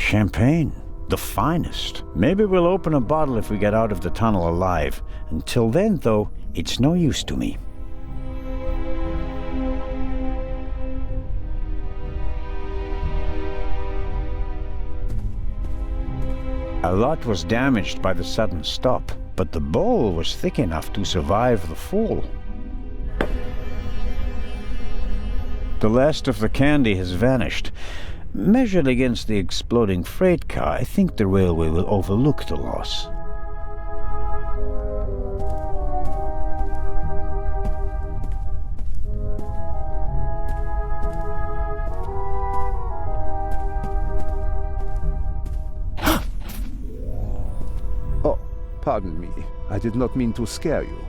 Champagne. The finest. Maybe we'll open a bottle if we get out of the tunnel alive. Until then, though, it's no use to me. A lot was damaged by the sudden stop, but the bowl was thick enough to survive the fall. The last of the candy has vanished. Measured against the exploding freight car, I think the railway will overlook the loss. Oh, pardon me. I did not mean to scare you.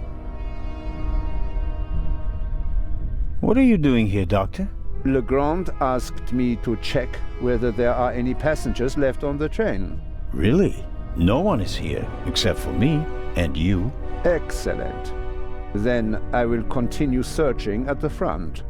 What are you doing here, Doctor? Legrand asked me to check whether there are any passengers left on the train. Really? No one is here, except for me and you. Excellent. Then I will continue searching at the front.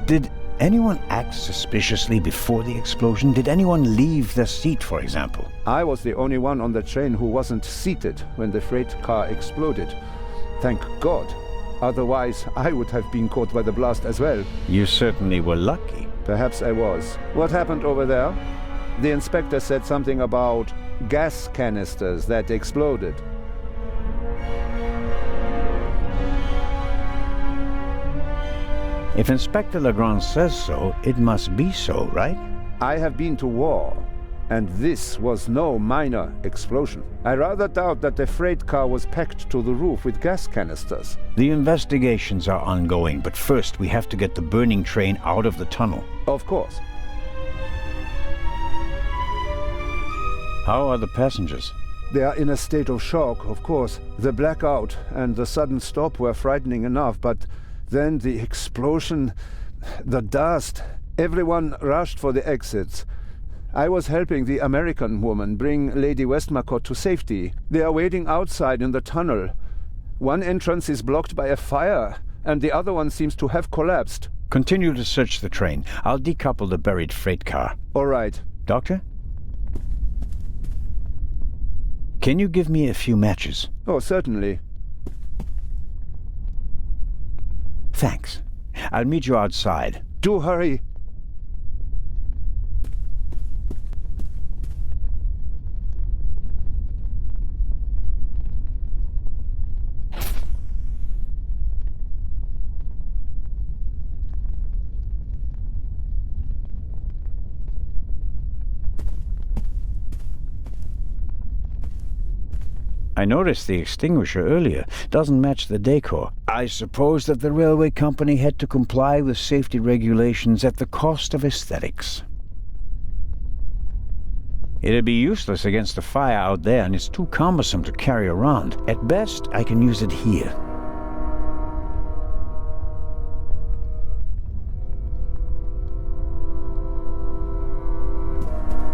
Did anyone act suspiciously before the explosion? Did anyone leave their seat, for example? I was the only one on the train who wasn't seated when the freight car exploded. Thank God. Otherwise, I would have been caught by the blast as well. You certainly were lucky. Perhaps I was. What happened over there? The inspector said something about gas canisters that exploded. If Inspector Legrand says so, it must be so, right? I have been to war, and this was no minor explosion. I rather doubt that the freight car was packed to the roof with gas canisters. The investigations are ongoing, but first we have to get the burning train out of the tunnel. Of course. How are the passengers? They are in a state of shock, of course. The blackout and the sudden stop were frightening enough, but then the explosion, the dust. Everyone rushed for the exits. I was helping the American woman bring Lady Westmacott to safety. They are waiting outside in the tunnel. One entrance is blocked by a fire, and the other one seems to have collapsed. Continue to search the train. I'll decouple the buried freight car. All right. Doctor? Can you give me a few matches? Oh, certainly. Thanks. I'll meet you outside. Do hurry. I noticed the extinguisher earlier. Doesn't match the decor. I suppose that the railway company had to comply with safety regulations at the cost of aesthetics. It'd be useless against the fire out there, and it's too cumbersome to carry around. At best, I can use it here.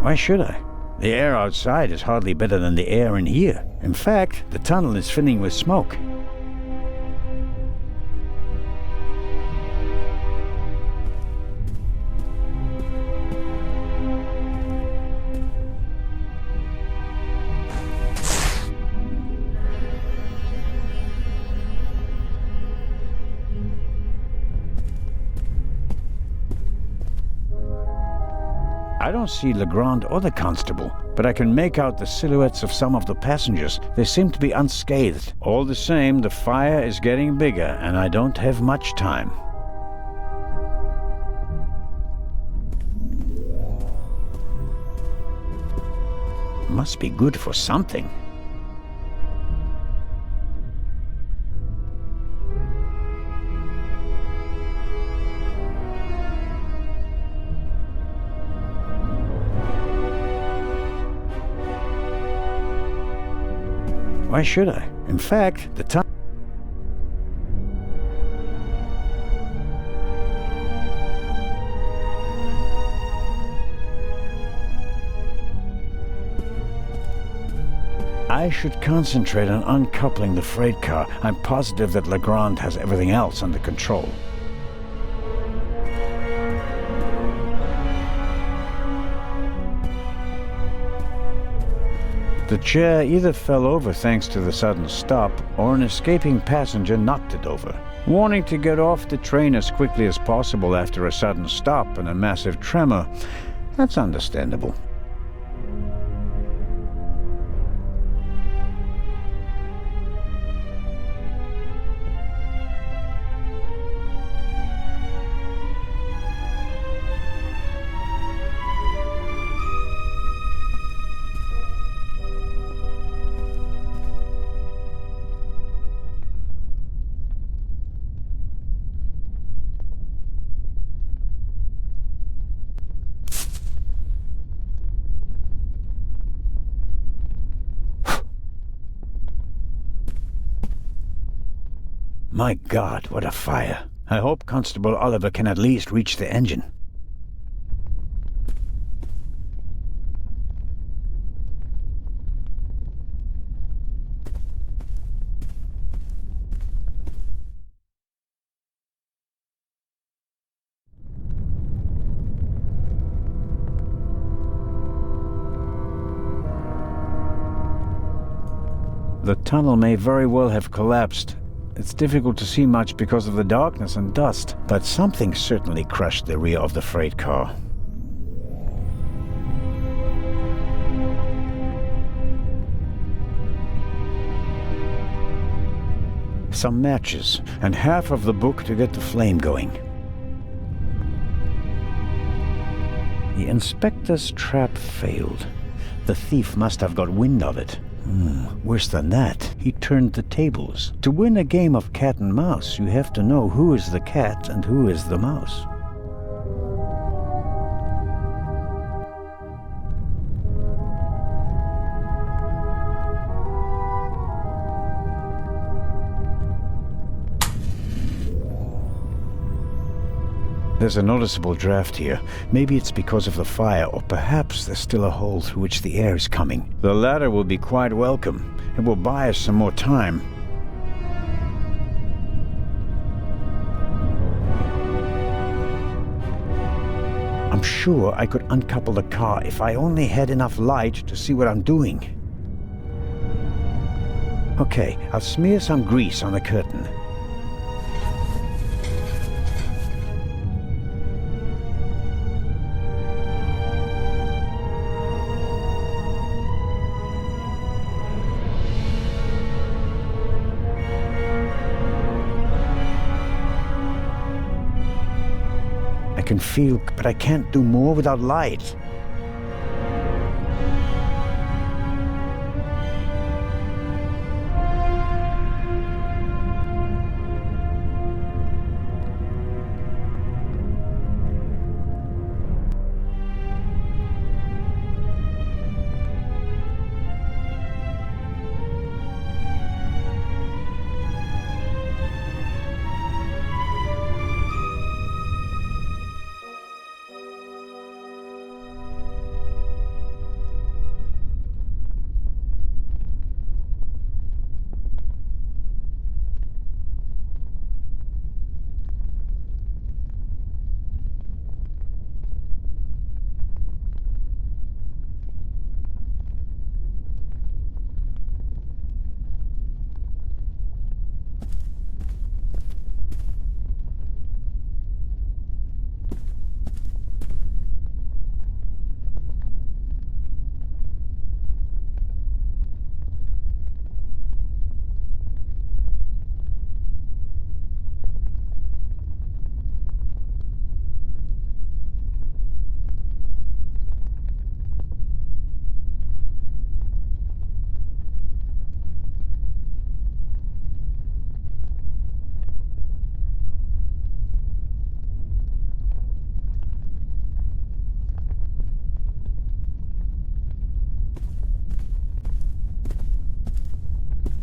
Why should I? The air outside is hardly better than the air in here. In fact, the tunnel is filling with smoke. I don't see Legrand or the constable, but I can make out the silhouettes of some of the passengers. They seem to be unscathed. All the same, the fire is getting bigger, and I don't have much time. Must be good for something. Why should I? In fact, the time... I should concentrate on uncoupling the freight car. I'm positive that Legrand has everything else under control. The chair either fell over thanks to the sudden stop, or an escaping passenger knocked it over. Wanting to get off the train as quickly as possible after a sudden stop and a massive tremor, that's understandable. My God, what a fire. I hope Constable Oliver can at least reach the engine. The tunnel may very well have collapsed. It's difficult to see much because of the darkness and dust, but something certainly crushed the rear of the freight car. Some matches, and half of the book to get the flame going. The inspector's trap failed. The thief must have got wind of it. Worse than that, he turned the tables. To win a game of cat and mouse, you have to know who is the cat and who is the mouse. There's a noticeable draft here. Maybe it's because of the fire, or perhaps there's still a hole through which the air is coming. The latter will be quite welcome. It will buy us some more time. I'm sure I could uncouple the car if I only had enough light to see what I'm doing. Okay, I'll smear some grease on the curtain. I can feel, but I can't do more without light.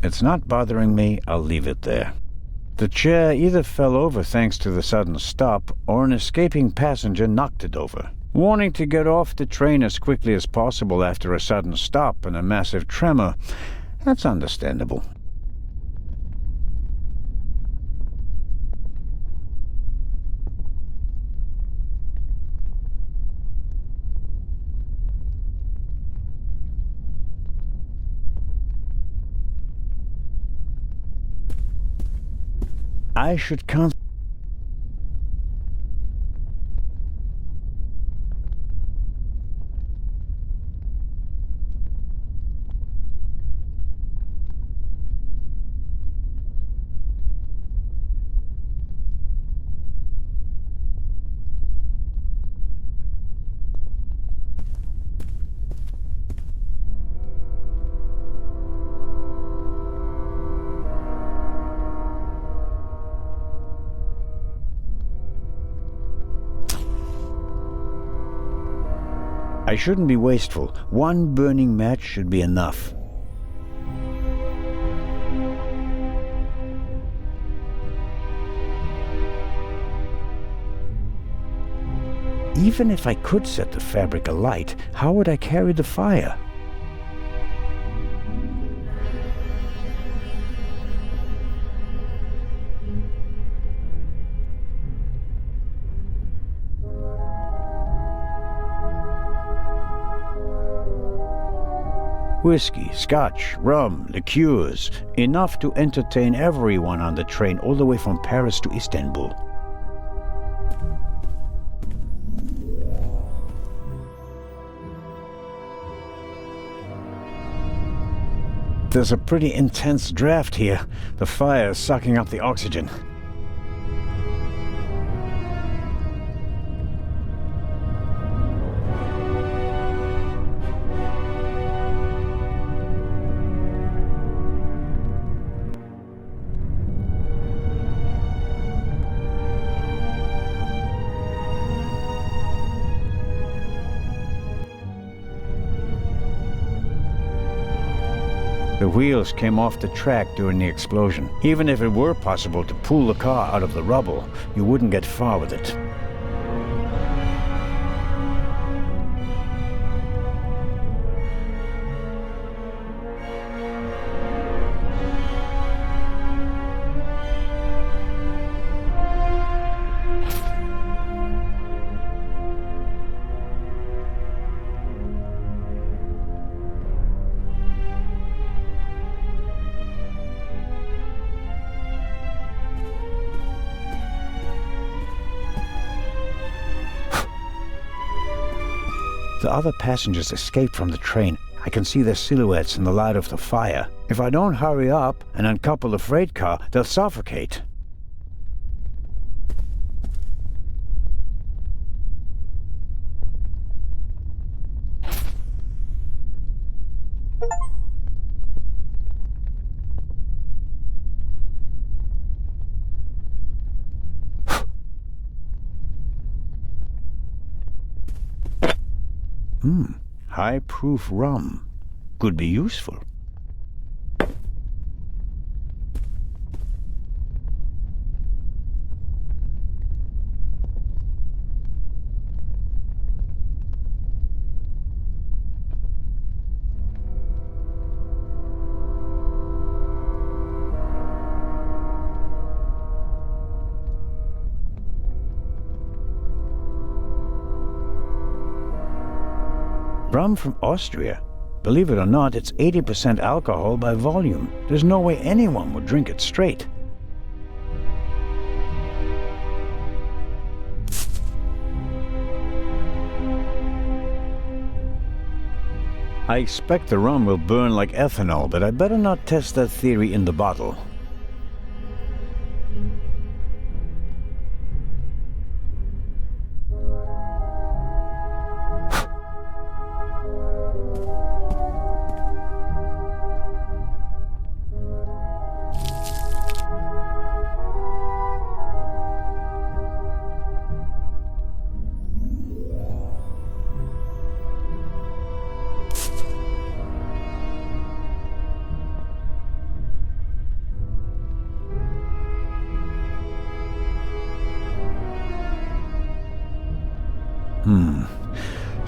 It's not bothering me, I'll leave it there. The chair either fell over thanks to the sudden stop, or an escaping passenger knocked it over. Wanting to get off the train as quickly as possible after a sudden stop and a massive tremor, that's understandable. I should I shouldn't be wasteful. One burning match should be enough. Even if I could set the fabric alight, how would I carry the fire? Whiskey, scotch, rum, liqueurs, enough to entertain everyone on the train all the way from Paris to Istanbul. There's a pretty intense draft here. The fire is sucking up the oxygen. The wheels came off the track during the explosion. Even if it were possible to pull the car out of the rubble, you wouldn't get far with it. The other passengers escaped from the train. I can see their silhouettes in the light of the fire. If I don't hurry up and uncouple the freight car, they'll suffocate. High-proof rum. Could be useful. Rum from Austria. Believe it or not, it's 80% alcohol by volume. There's no way anyone would drink it straight. I expect the rum will burn like ethanol, but I better not test that theory in the bottle.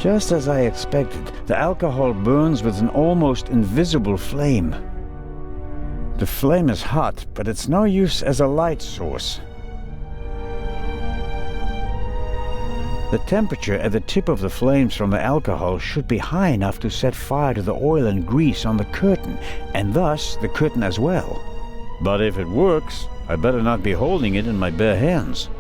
Just as I expected, the alcohol burns with an almost invisible flame. The flame is hot, but it's no use as a light source. The temperature at the tip of the flames from the alcohol should be high enough to set fire to the oil and grease on the curtain, and thus the curtain as well. But if it works, I better not be holding it in my bare hands.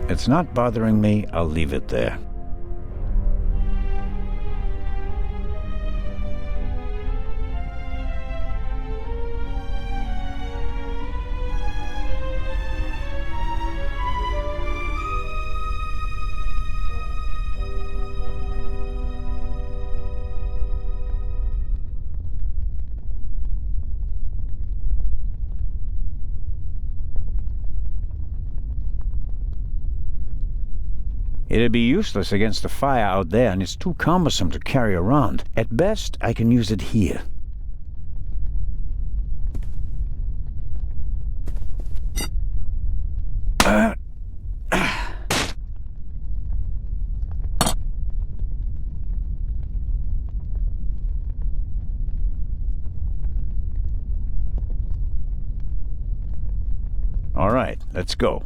It's not bothering me, I'll leave it there. It'd be useless against the fire out there, and it's too cumbersome to carry around. At best, I can use it here. All right, let's go.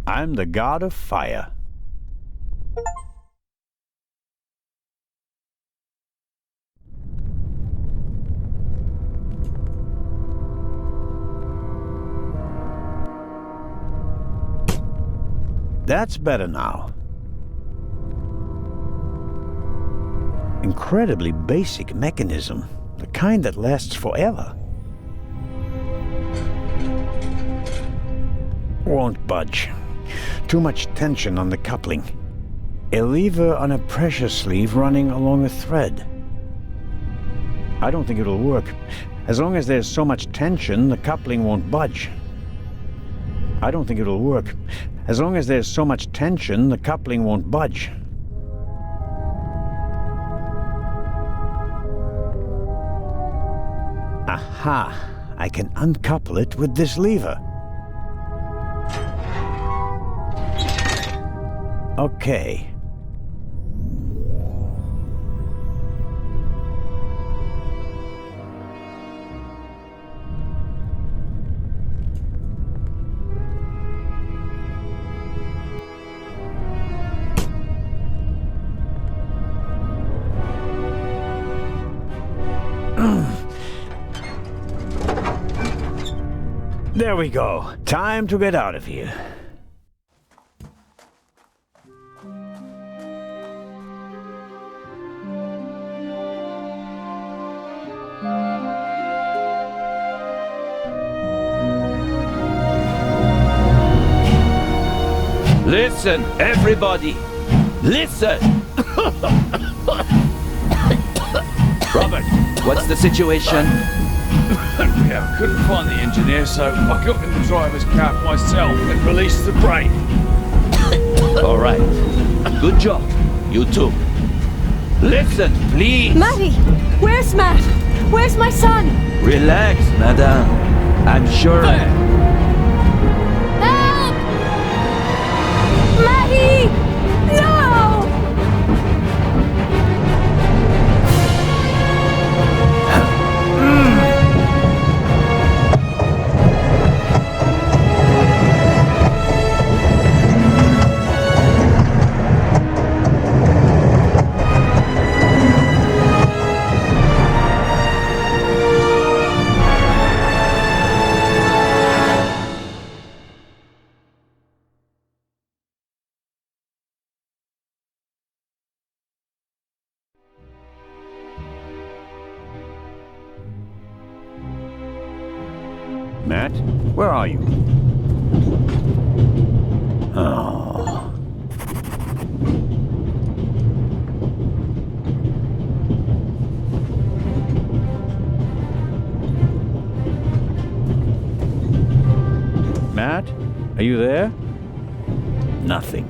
I'm the god of fire. That's better now. Incredibly basic mechanism, the kind that lasts forever. Won't budge. Too much tension on the coupling. A lever on a pressure sleeve running along a thread. I don't think it'll work. As long as there's so much tension, the coupling won't budge. I don't think it'll work. As long as there's so much tension, the coupling won't budge. Aha! I can uncouple it with this lever. Okay. There we go. Time to get out of here. Listen, everybody! Listen! Robert, what's the situation? Yeah, I couldn't find the engineer, so I got in the driver's cab myself and released the brake. All right. Good job. You too. Listen, please. Matty! Where's Matt? Where's my son? Relax, madame. I'm sure... Help! Matty! No! Matt, where are you? Oh. Matt, are you there? Nothing.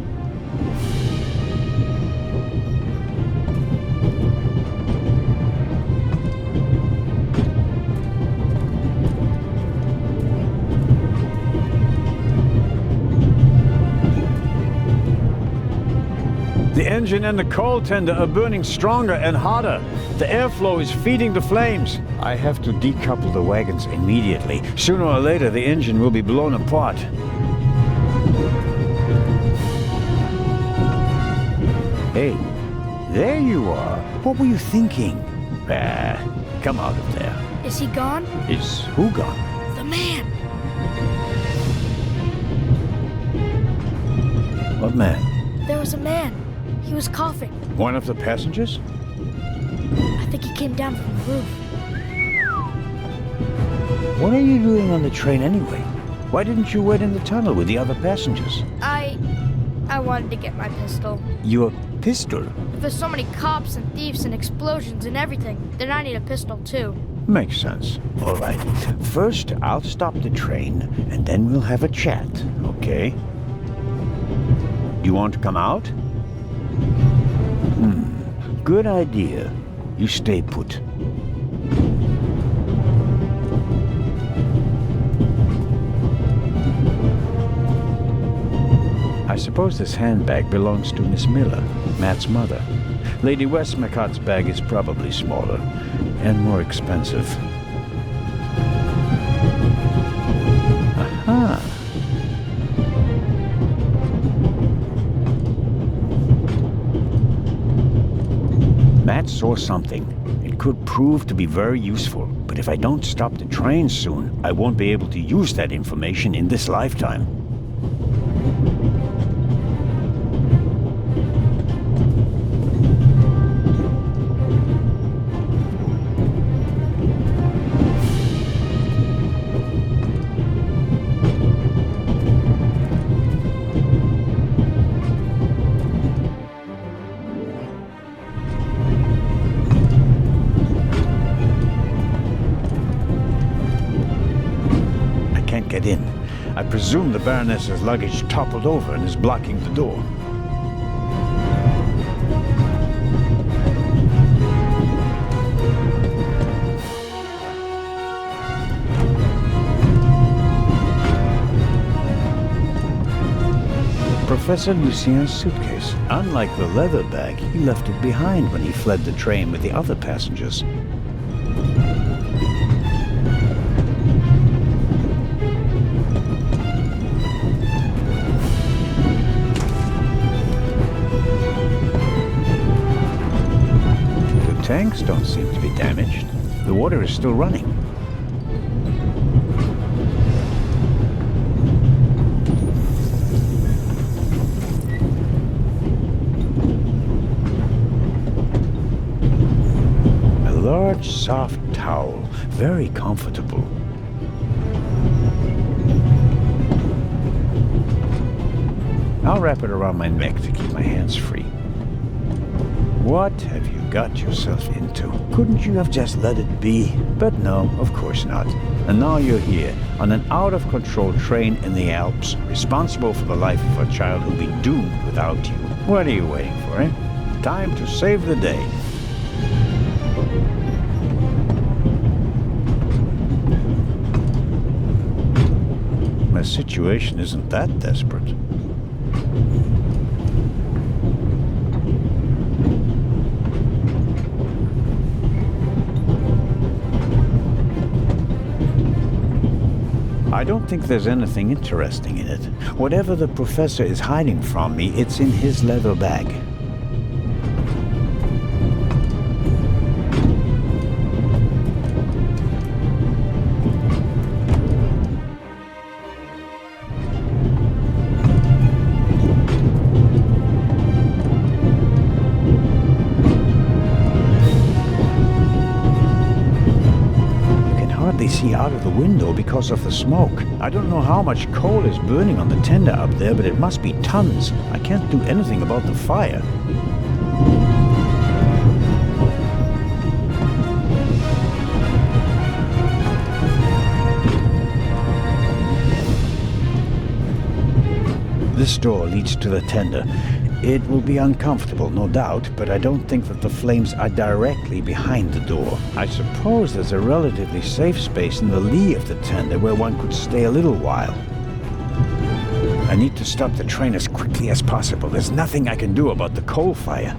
The engine and the coal tender are burning stronger and hotter. The airflow is feeding the flames. I have to decouple the wagons immediately. Sooner or later, the engine will be blown apart. Hey, there you are. What were you thinking? Come out of there. Is he gone? Is who gone? The man. What man? There was a man. He was coughing. One of the passengers? I think he came down from the roof. What are you doing on the train anyway? Why didn't you wait in the tunnel with the other passengers? I wanted to get my pistol. Your pistol? There's so many cops and thieves and explosions and everything, then I need a pistol too. Makes sense. All right. First, I'll stop the train, and then we'll have a chat, okay? You want to come out? Good idea. You stay put. I suppose this handbag belongs to Miss Miller, Matt's mother. Lady Westmacott's bag is probably smaller and more expensive. Aha! Matt saw something. It could prove to be very useful, but if I don't stop the train soon, I won't be able to use that information in this lifetime. Get in. I presume the Baroness's luggage toppled over and is blocking the door. Professor Lucien's suitcase. Unlike the leather bag, he left it behind when he fled the train with the other passengers. Tanks don't seem to be damaged. The water is still running. A large, soft towel. Very comfortable. I'll wrap it around my neck to keep my hands free. What have you got yourself into? Couldn't you have just let it be? But no, of course not. And now you're here, on an out-of-control train in the Alps, responsible for the life of a child who'll be doomed without you. What are you waiting for, eh? Time to save the day. My situation isn't that desperate. I don't think there's anything interesting in it. Whatever the professor is hiding from me, it's in his leather bag. See out of the window because of the smoke. I don't know how much coal is burning on the tender up there, but it must be tons. I can't do anything about the fire. This door leads to the tender. It will be uncomfortable, no doubt, but I don't think that the flames are directly behind the door. I suppose there's a relatively safe space in the lee of the tender where one could stay a little while. I need to stop the train as quickly as possible. There's nothing I can do about the coal fire.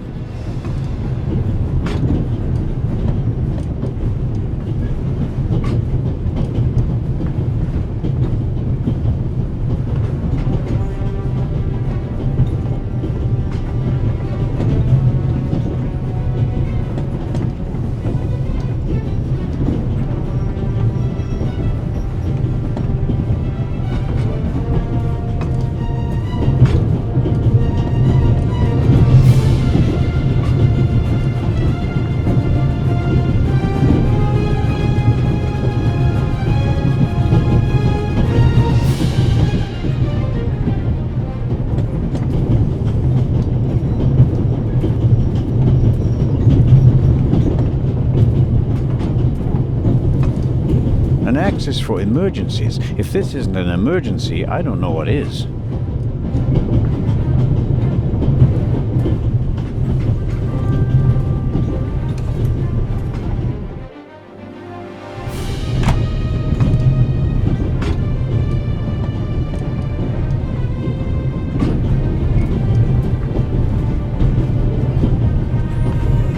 An access for emergencies. If this isn't an emergency, I don't know what is.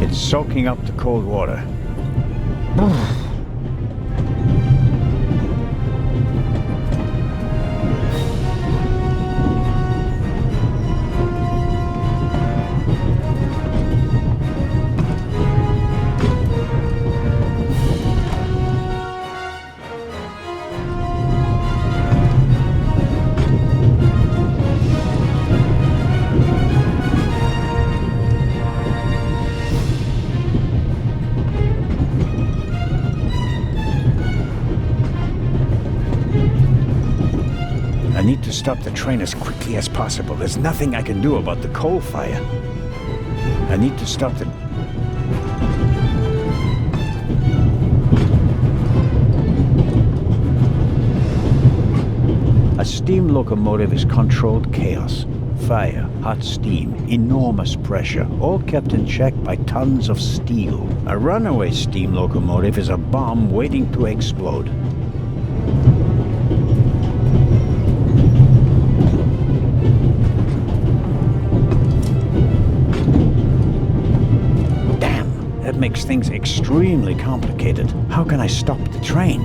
It's soaking up the cold water. I need to stop the train as quickly as possible. There's nothing I can do about the coal fire. I need to stop the... A steam locomotive is controlled chaos. Fire, hot steam, enormous pressure, all kept in check by tons of steel. A runaway steam locomotive is a bomb waiting to explode. That makes things extremely complicated. How can I stop the train?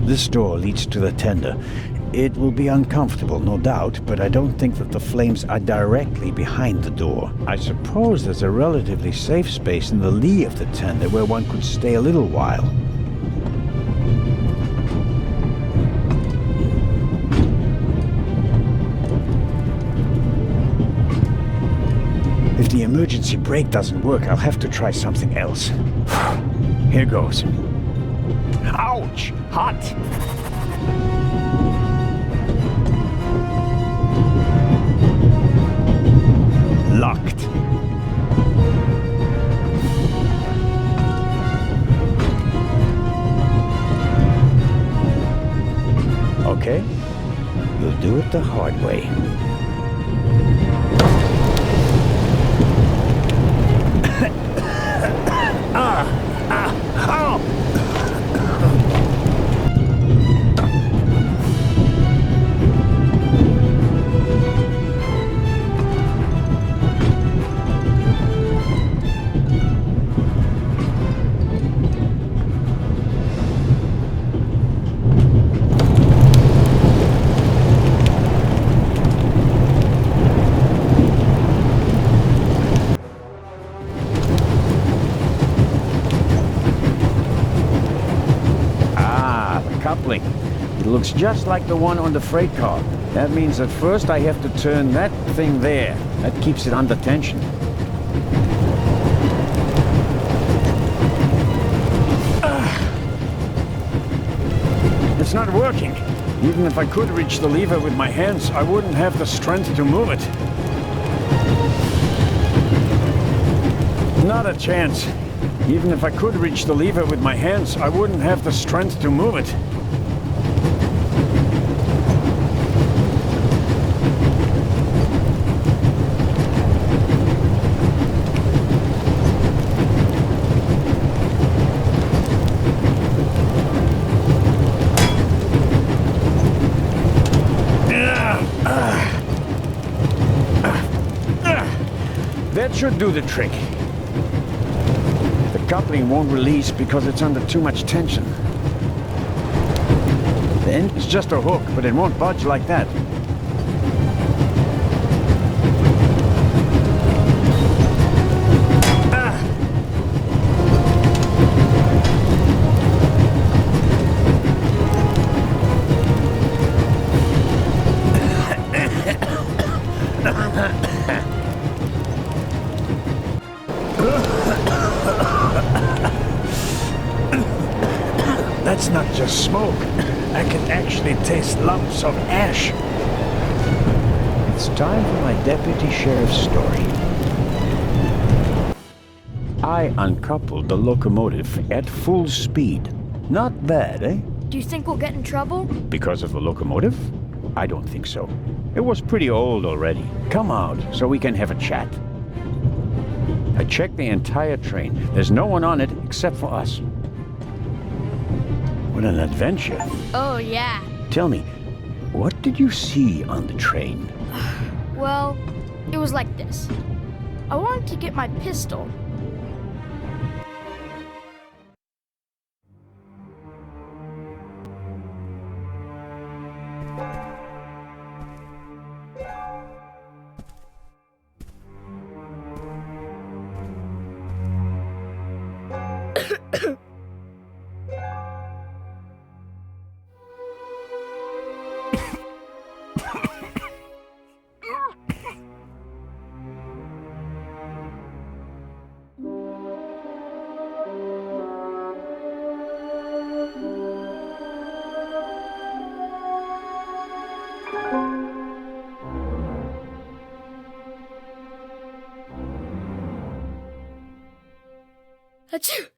This door leads to the tender. It will be uncomfortable, no doubt, but I don't think that the flames are directly behind the door. I suppose there's a relatively safe space in the lee of the tender where one could stay a little while. If the emergency brake doesn't work, I'll have to try something else. Here goes. Ouch! Hot! Locked. Okay. We'll do it the hard way. Coupling. It looks just like the one on the freight car. That means that first I have to turn that thing there. That keeps it under tension. It's not working. Even if I could reach the lever with my hands, I wouldn't have the strength to move it. Not a chance. Even if I could reach the lever with my hands, I wouldn't have the strength to move it. That should do the trick. The coupling won't release because it's under too much tension. The end is just a hook, but it won't budge like that. That's not just smoke. I can actually taste lumps of ash. It's time for my deputy sheriff's story. I uncoupled the locomotive at full speed. Not bad, eh? Do you think we'll get in trouble? Because of the locomotive? I don't think so. It was pretty old already. Come out so we can have a chat. I checked the entire train. There's no one on it except for us. What an adventure. Oh, yeah. Tell me, what did you see on the train? Well, it was like this. I wanted to get my pistol. Achoo!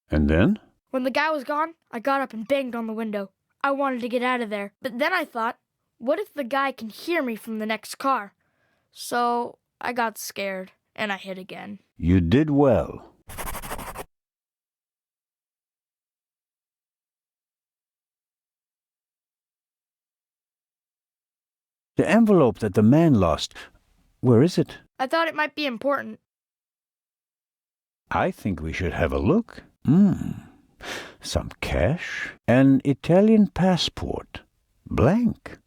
And then? When the guy was gone, I got up and banged on the window. I wanted to get out of there, but then I thought, what if the guy can hear me from the next car? So I got scared, and I hid again. You did well. The envelope that the man lost, where is it? I thought it might be important. I think we should have a look. Some cash, an Italian passport, blank.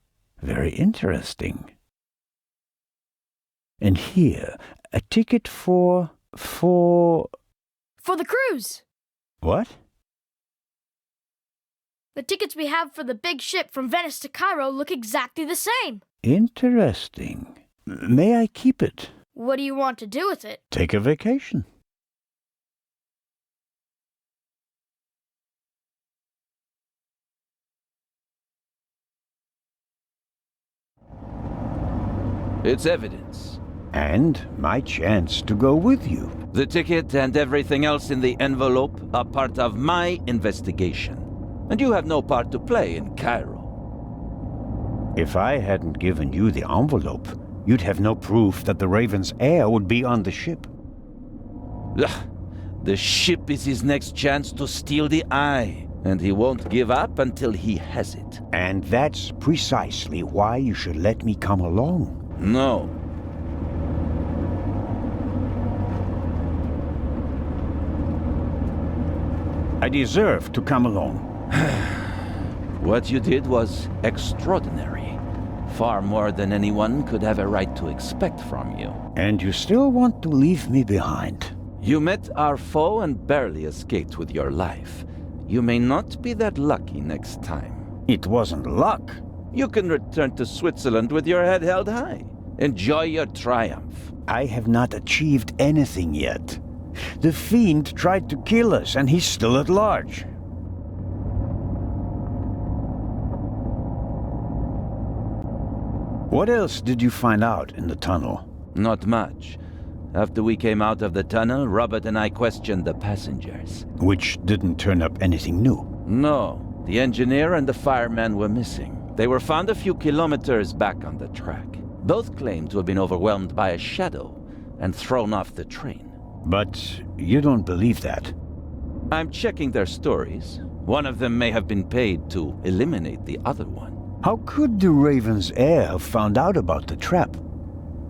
Very interesting. And here, a ticket for the cruise! What? The tickets we have for the big ship from Venice to Cairo look exactly the same. Interesting. May I keep it? What do you want to do with it? Take a vacation. It's evidence. And my chance to go with you. The ticket and everything else in the envelope are part of my investigation. And you have no part to play in Cairo. If I hadn't given you the envelope, you'd have no proof that the Raven's heir would be on the ship. The ship is his next chance to steal the eye, and he won't give up until he has it. And that's precisely why you should let me come along. No. I deserve to come along. What you did was extraordinary. Far more than anyone could have a right to expect from you. And you still want to leave me behind? You met our foe and barely escaped with your life. You may not be that lucky next time. It wasn't luck. You can return to Switzerland with your head held high. Enjoy your triumph. I have not achieved anything yet. The fiend tried to kill us, and he's still at large. What else did you find out in the tunnel? Not much. After we came out of the tunnel, Robert and I questioned the passengers. Which didn't turn up anything new. No, the engineer and the fireman were missing. They were found a few kilometers back on the track. Both claimed to have been overwhelmed by a shadow and thrown off the train. But you don't believe that. I'm checking their stories. One of them may have been paid to eliminate the other one. How could the Raven's heir have found out about the trap?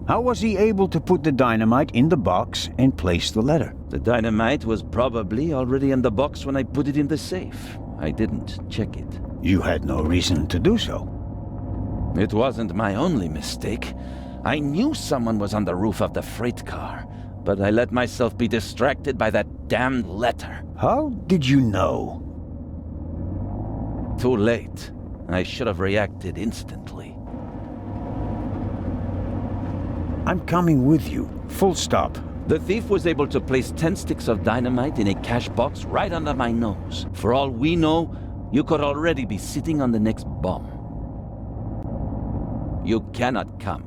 How was he able to put the dynamite in the box and place the letter? The dynamite was probably already in the box when I put it in the safe. I didn't check it. You had no reason to do so. It wasn't my only mistake. I knew someone was on the roof of the freight car, but I let myself be distracted by that damned letter. How did you know? Too late. I should have reacted instantly. I'm coming with you. Full stop. The thief was able to place 10 sticks of dynamite in a cash box right under my nose. For all we know, you could already be sitting on the next bomb. You cannot come.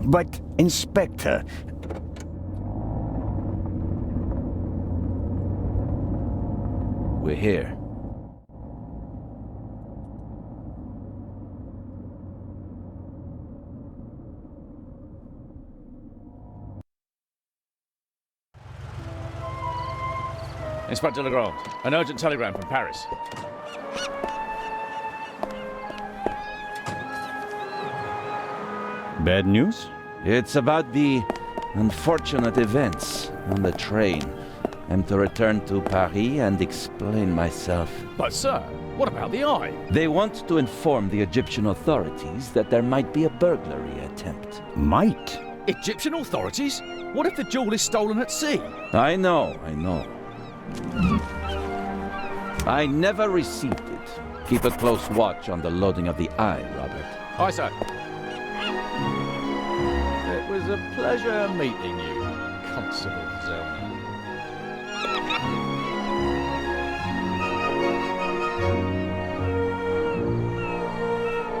But, Inspector... We're here. Inspector Legrand, an urgent telegram from Paris. Bad news? It's about the unfortunate events on the train. I'm to return to Paris and explain myself. But sir, what about the eye? They want to inform the Egyptian authorities that there might be a burglary attempt. Might? Egyptian authorities? What if the jewel is stolen at sea? I know. I never received it. Keep a close watch on the loading of the eye, Robert. Aye, sir. It was a pleasure meeting you, Constable Zellner.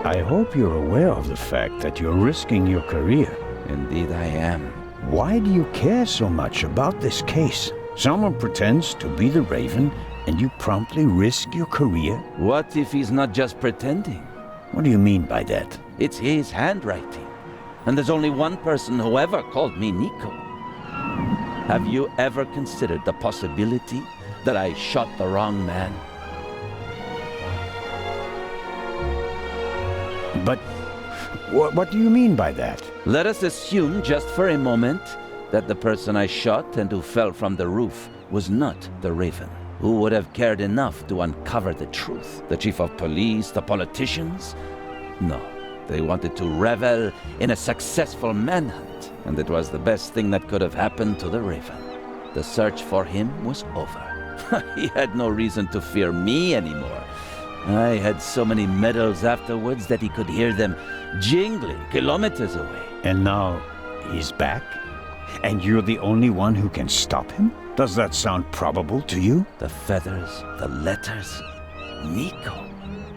I hope you're aware of the fact that you're risking your career. Indeed I am. Why do you care so much about this case? Someone pretends to be the Raven, and you promptly risk your career? What if he's not just pretending? What do you mean by that? It's his handwriting. And there's only one person who ever called me Nico. Have you ever considered the possibility that I shot the wrong man? But what do you mean by that? Let us assume just for a moment that the person I shot and who fell from the roof was not the Raven. Who would have cared enough to uncover the truth? The chief of police, the politicians? No, they wanted to revel in a successful manhunt, and it was the best thing that could have happened to the Raven. The search for him was over. He had no reason to fear me anymore. I had so many medals afterwards that he could hear them jingling kilometers away. And now he's back? And you're the only one who can stop him? Does that sound probable to you? The feathers, the letters, Nico.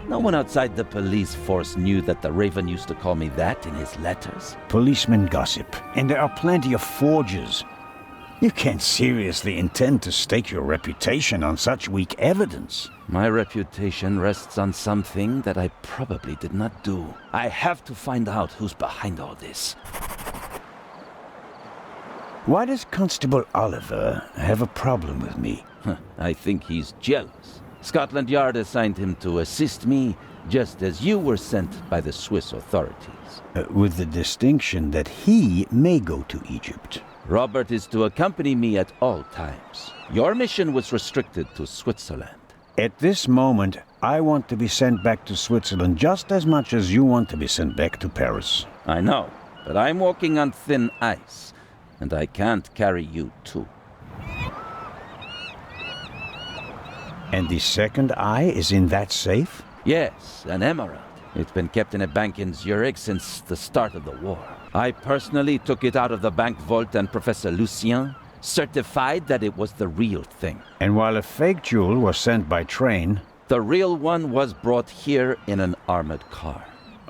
No one outside the police force knew that the Raven used to call me that in his letters. Policemen gossip, and there are plenty of forgers. You can't seriously intend to stake your reputation on such weak evidence. My reputation rests on something that I probably did not do. I have to find out who's behind all this. Why does Constable Oliver have a problem with me? I think he's jealous. Scotland Yard assigned him to assist me, just as you were sent by the Swiss authorities. With the distinction that he may go to Egypt. Robert is to accompany me at all times. Your mission was restricted to Switzerland. At this moment, I want to be sent back to Switzerland just as much as you want to be sent back to Paris. I know, but I'm walking on thin ice. And I can't carry you too. And the second eye is in that safe? Yes, an emerald. It's been kept in a bank in Zurich since the start of the war. I personally took it out of the bank vault, and Professor Lucien certified that it was the real thing. And while a fake jewel was sent by train, the real one was brought here in an armored car.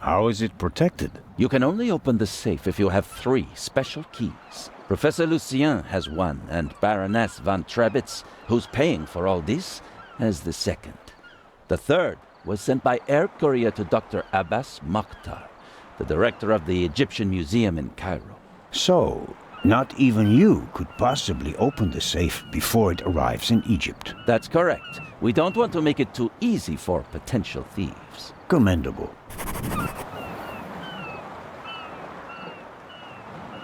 how is it protected? You can only open the safe if you have 3 special keys. Professor Lucien has one, and Baroness von Trebitz, who's paying for all this, has the second. The third was sent by air courier to Dr. Abbas Mokhtar, the director of the Egyptian Museum in Cairo. So, not even you could possibly open the safe before it arrives in Egypt. That's correct. We don't want to make it too easy for potential thieves. Commendable.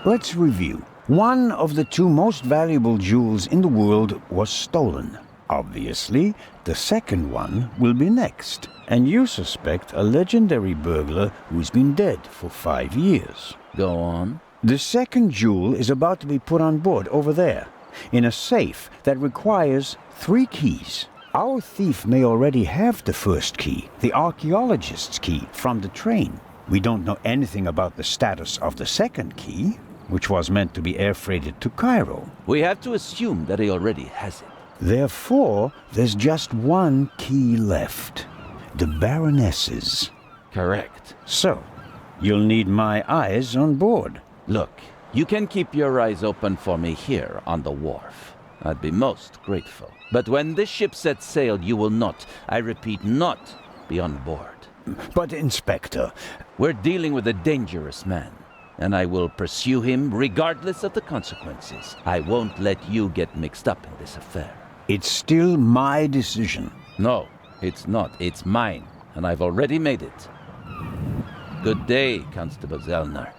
Let's review. One of the 2 most valuable jewels in the world was stolen. Obviously, the second one will be next. And you suspect a legendary burglar who's been dead for 5 years. Go on. The second jewel is about to be put on board over there, in a safe that requires 3 keys. Our thief may already have the first key, the archaeologist's key, from the train. We don't know anything about the status of the second key, which was meant to be air freighted to Cairo. We have to assume that he already has it. Therefore, there's just 1 key left. The Baroness's. Correct. So, you'll need my eyes on board. Look, you can keep your eyes open for me here on the wharf. I'd be most grateful. But when this ship sets sail, you will not, I repeat, not be on board. But, Inspector, we're dealing with a dangerous man, and I will pursue him regardless of the consequences. I won't let you get mixed up in this affair. it's still my decision. No, it's not. It's mine, and I've already made it. Good day, Constable Zellner.